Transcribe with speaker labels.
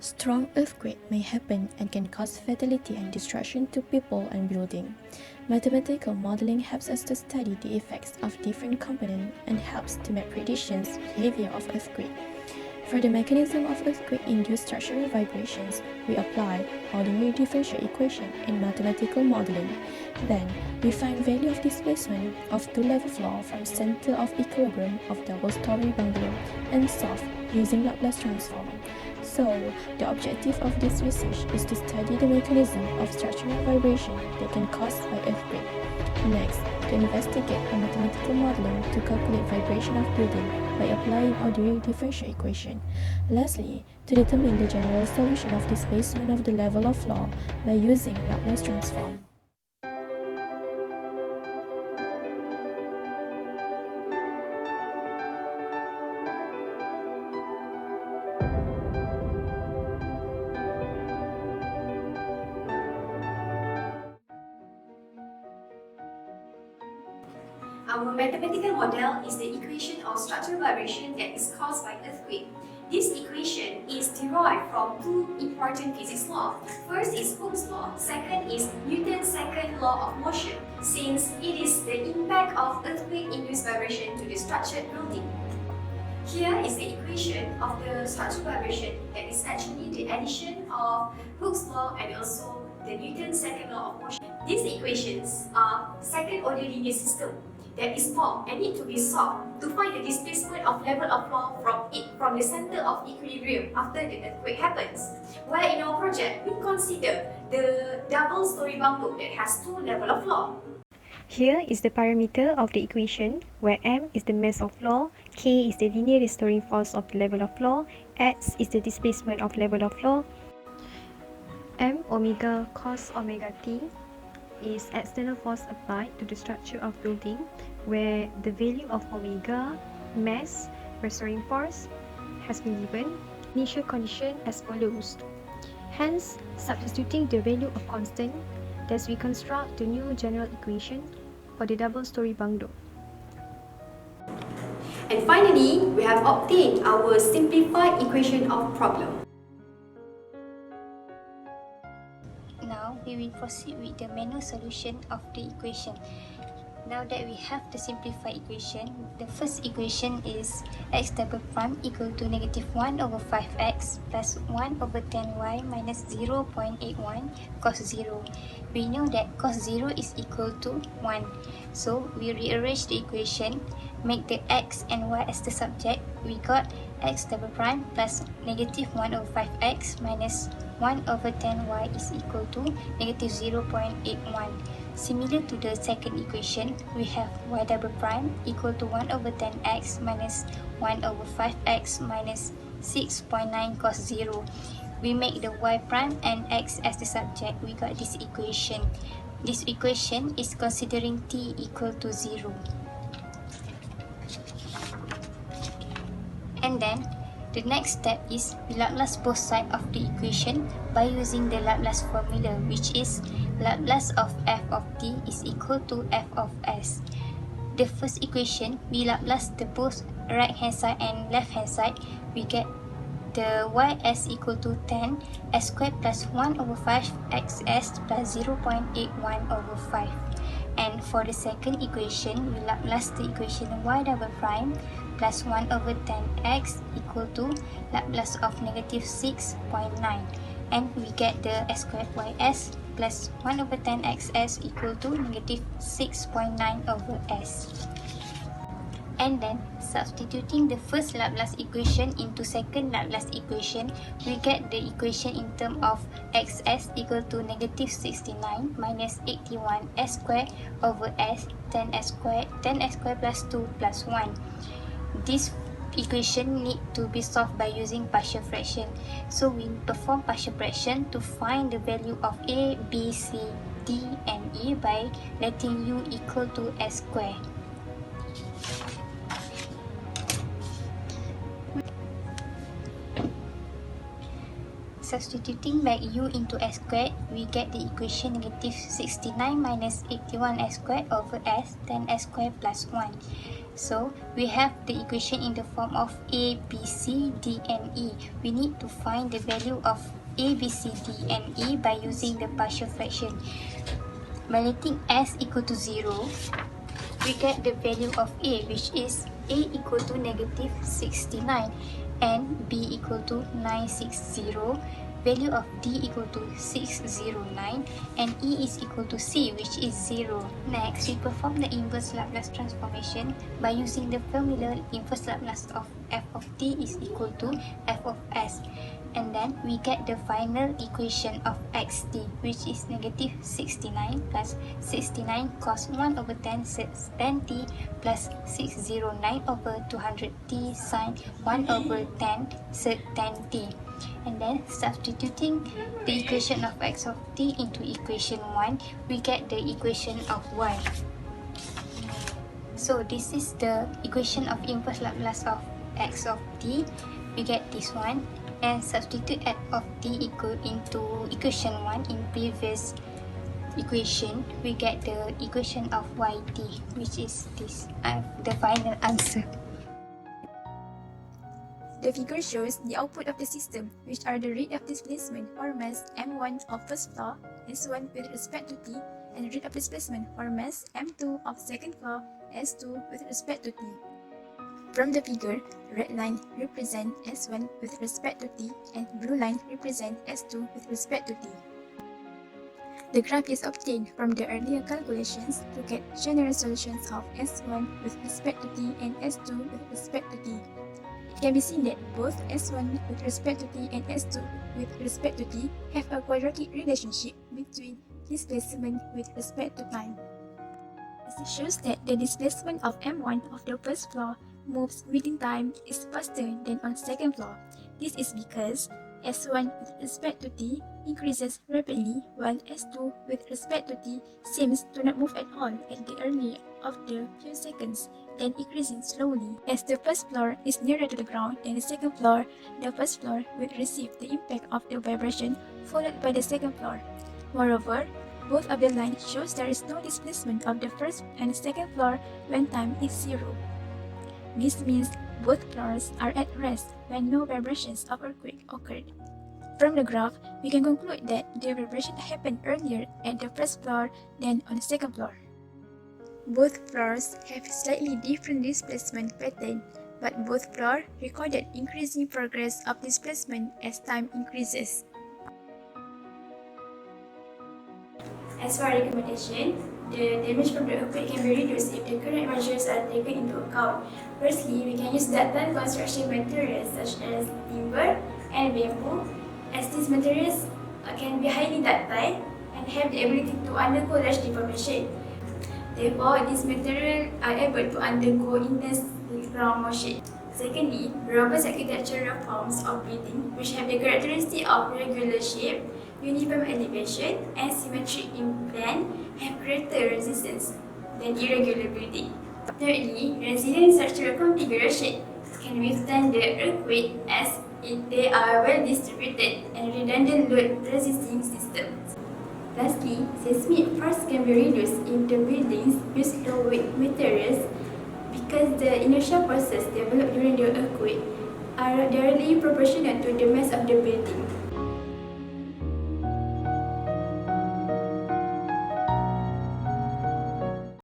Speaker 1: Strong earthquake may happen and can cause fatality and destruction to people and buildings. Mathematical modeling helps us to study the effects of different components and helps to make predictions behavior of earthquake. For the mechanism of earthquake-induced structural vibrations, we apply ordinary differential equation in mathematical modeling. Then, we find value of displacement of two-level floor from center of equilibrium of double-story bungalow and solve using Laplace transform. So, the objective of this research is to study the mechanism of structural vibration that can cause by earthquake. Next, to investigate a mathematical modeling to calculate vibration of building by applying ordinary differential equation. Lastly, to determine the general solution of displacement of the level of floor by using Laplace transform.
Speaker 2: Our mathematical model is the equation of structural vibration that is caused by earthquake. This equation is derived from two important physics laws. First is Hooke's law, second is Newton's second law of motion, since it is the impact of earthquake-induced vibration to the structured building. Here is the equation of the structural vibration that is actually the addition of Hooke's law and also the Newton's second law of motion. These equations are second-order linear system that is formed and need to be solved to find the displacement of level of floor from the center of equilibrium after the earthquake happens. While in our project, we consider the double-story bungalow that has two levels of floor.
Speaker 3: Here is the parameter of the equation, where m is the mass of floor, k is the linear restoring force of the level of floor, x is the displacement of level of floor, m omega cos omega t is external force applied to the structure of building, where the value of omega, mass, restoring force, has been given. Initial condition as follows. Hence, substituting the value of constant, thus we construct the new general equation for the double-story bungalow.
Speaker 2: And finally, we have obtained our simplified equation of problem.
Speaker 4: Now we will proceed with the manual solution of the equation. Now that we have the simplified equation, the first equation is x double prime equal to negative 1 over 5x plus 1 over 10y minus 0.81 cos 0. We know that cos 0 is equal to 1. So we rearrange the equation, make the x and y as the subject. We got x double prime plus negative 1 over 5x minus 1 over 10y is equal to negative 0.81. Similar to the second equation, we have y double prime equal to 1 over 10x minus 1 over 5x minus 6.9 cos 0. We make the y prime and x as the subject. We got this equation. This equation is considering t equal to 0. And then, the next step is we Laplace both sides of the equation by using the Laplace formula, which is Laplace of f of t is equal to f of s. The first equation, we Laplace the both right hand side and left hand side. We get the ys equal to 10 s squared plus 1 over 5 xs plus 0.81 over 5. And for the second equation, we Laplace the equation y double prime plus 1 over 10x equal to Laplace of negative 6.9. And we get the s squared ys plus 1 over 10xs equal to negative 6.9 over s. And then, substituting the first Laplace equation into second Laplace equation, we get the equation in terms of xs equal to negative 69 minus 81 s squared over s 10s squared plus 2 plus 1. This equation need to be solved by using partial fraction. So we perform partial fraction to find the value of a, b, c, d and e by letting u equal to s squared. Substituting back u into s squared, we get the equation negative 69 minus 81s squared over s, then s squared plus 1. So we have the equation in the form of a, b, c, d and e. We need to find the value of a, b, c, d and e by using the partial fraction. By letting s equal to 0, we get the value of a, which is a equal to negative 69 and b equal to 960, value of d equal to 609 and e is equal to c, which is 0. Next, we perform the inverse Laplace transformation by using the formula inverse Laplace of f of t is equal to f of s. And then we get the final equation of xt, which is negative 69 plus 69 cos 1 over 10 sec 10t plus 609 over 200t sine 1 over 10 sec 10t. And then substituting the equation of x of t into equation 1, we get the equation of y. So this is the equation of inverse Laplace of x of t. We get this one, and substitute f of t equal into equation 1 in previous equation, we get the equation of yt, which is this, the final answer.
Speaker 1: The figure shows the output of the system, which are the rate of displacement for mass m1 of first floor, s1 with respect to t, and rate of displacement for mass m2 of second floor, s2 with respect to t. From the figure, red line represents s1 with respect to t, and blue line represents s2 with respect to t. The graph is obtained from the earlier calculations to get general solutions of s1 with respect to t and s2 with respect to t. It can be seen that both s1 with respect to t and s2 with respect to t have a quadratic relationship between displacement with respect to time. This shows that the displacement of m1 of the first floor moves within time is faster than on second floor. This is because s1 with respect to t increases rapidly, while s2 with respect to t seems to not move at all at the early of the few seconds, then increasing slowly. As the first floor is nearer to the ground than the second floor, the first floor will receive the impact of the vibration followed by the second floor. Moreover, both of the lines shows there is no displacement of the first and second floor when time is 0. This means both floors are at rest when no vibrations of earthquake occurred. From the graph, we can conclude that the vibration happened earlier at the first floor than on the second floor. Both floors have slightly different displacement pattern, but both floors recorded increasing progress of displacement as time increases. As for recommendation, the damage from the earthquake can be reduced if the correct measures are taken into account. Firstly, we can use ductile construction materials such as timber and bamboo, as these materials can be highly ductile and have the ability to undergo large deformation. Therefore, these materials are able to undergo intense ground motion. Secondly, robust architectural forms of building which have the characteristic of regular shape, uniform elevation, and symmetric in plan have greater resistance than irregular building. Thirdly, resilient structural configuration can withstand the earthquake as they are well distributed and redundant load resisting systems. Lastly, seismic force can be reduced if the buildings use low weight materials because the inertial forces developed during the earthquake are directly proportional to the mass of the building.